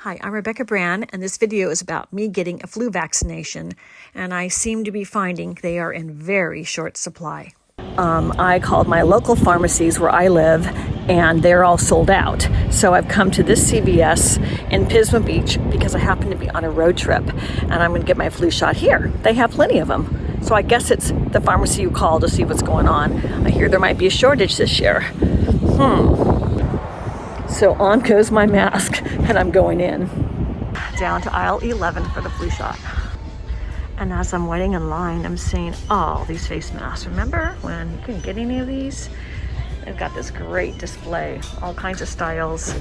Hi, I'm Rebecca Brand, and this video is about me getting a flu vaccination, and I seem to be finding they are in very short supply. I called my local pharmacies where I live, and they're all sold out. So I've come to this CVS in Pismo Beach because I happen to be on a road trip, and I'm going to get my flu shot here. They have plenty of them. So I guess it's the pharmacy you call to see what's going on. I hear there might be a shortage this year. So on goes my mask, and I'm going in. Down to aisle 11 for the flu shot. And as I'm waiting in line, I'm seeing all these face masks. Remember when you couldn't get any of these? They've got this great display, all kinds of styles,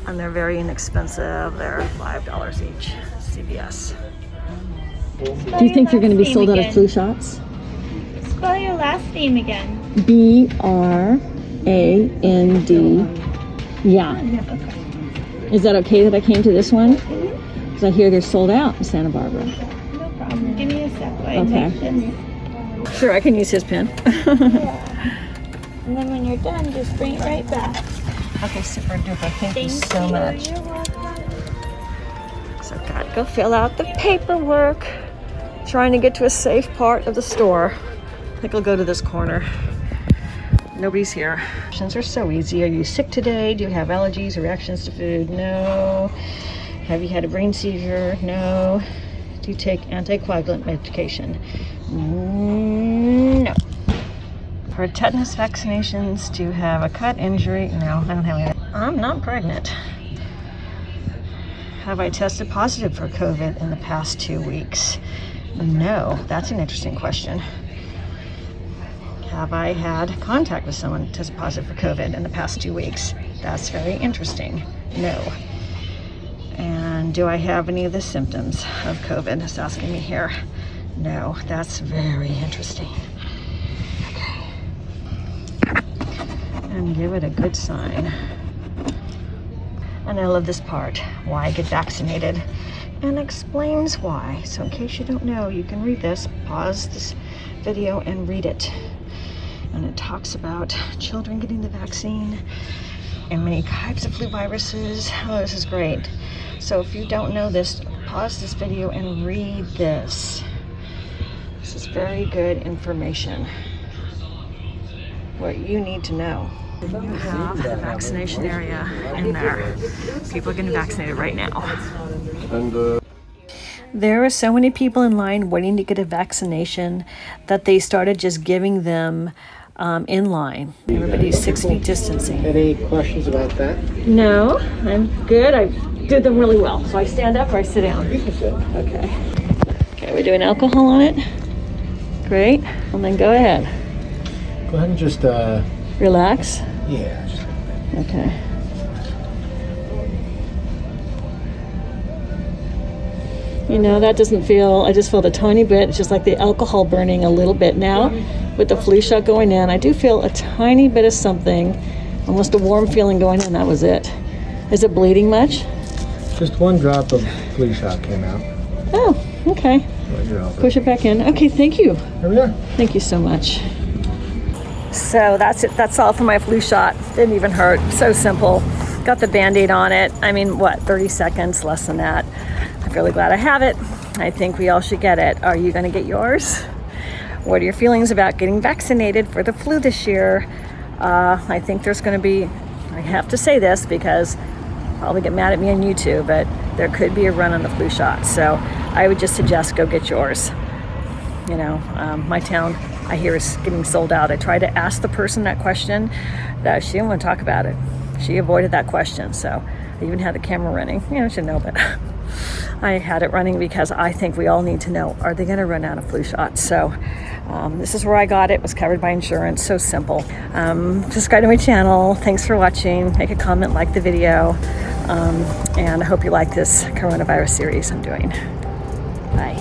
and they're very inexpensive. They're $5 each, CVS. Do you think you're going to be sold out of flu shots? Spell your last name again. B-R-A-N-D. Yeah. Is that okay that I came to this one? Because I hear they're sold out in Santa Barbara. No problem. Give me a sec while I Okay. type this. Sure, I can use his pen. And then when you're done, just bring it right back. Okay, super duper. Thank you so you. much. You're welcome. So I've got to go fill out the paperwork. Trying to get to a safe part of the store. I think I'll go to this corner. Nobody's here. Questions are so easy. Are you sick today? Do you have allergies or reactions to food? No. Have you had a brain seizure? No. Do you take anticoagulant medication? No. For tetanus vaccinations, do you have a cut injury? No, I don't have any. I'm not pregnant. Have I tested positive for COVID in the past 2 weeks? No. That's an interesting question. Have I had contact with someone who tested positive for COVID in the past 2 weeks? That's very interesting. No. And do I have any of the symptoms of COVID? It's asking me here. No. That's very interesting. Okay. And give it a good sign. And I love this part. Why get vaccinated? And explains why. So in case you don't know, you can read this. Pause this video and read it. And it talks about children getting the vaccine and many types of flu viruses. Oh, this is great. So if you don't know this, pause this video and read this. This is very good information. What you need to know. You have the vaccination area in there. People are getting vaccinated right now. There are so many people in line waiting to get a vaccination that they started just giving them in line. Everybody's 6 feet distancing. Any questions about that? No, I'm good. I did them really well. So I stand up or I sit down? You can sit. Okay. Okay, we're doing alcohol on it. Great. And then go ahead. Go ahead and just, Relax. yeah. Just, Okay. You know, that doesn't feel, I just felt a tiny bit, it's just like the alcohol burning a little bit now with the flu shot going in. I do feel a tiny bit of something, almost a warm feeling going in. That was it. Is it bleeding much? just one drop of flu shot came out. Oh, okay. But you're all good. Push it back in. Okay, thank you. Here we are. Thank you so much. So that's it. That's all for my flu shot. Didn't even hurt. So simple. Got the Band-Aid on it. I mean, what, 30 seconds, less than that. I'm really glad I have it. I think we all should get it. Are you going to get yours? What are your feelings about getting vaccinated for the flu this year? I think there's going to be, I have to say this because probably get mad at me on YouTube, but there could be a run on the flu shot. So I would just suggest go get yours. You know, my town, I hear, is getting sold out. I tried to ask the person that question, that she didn't want to talk about it. She avoided that question. So I even had the camera running. You know, I should know, but I had it running because I think we all need to know, are they going to run out of flu shots? So this is where I got it. It was covered by insurance. So simple. Subscribe to my channel. Thanks for watching. Make a comment, like the video. And I hope you like this coronavirus series I'm doing. Bye.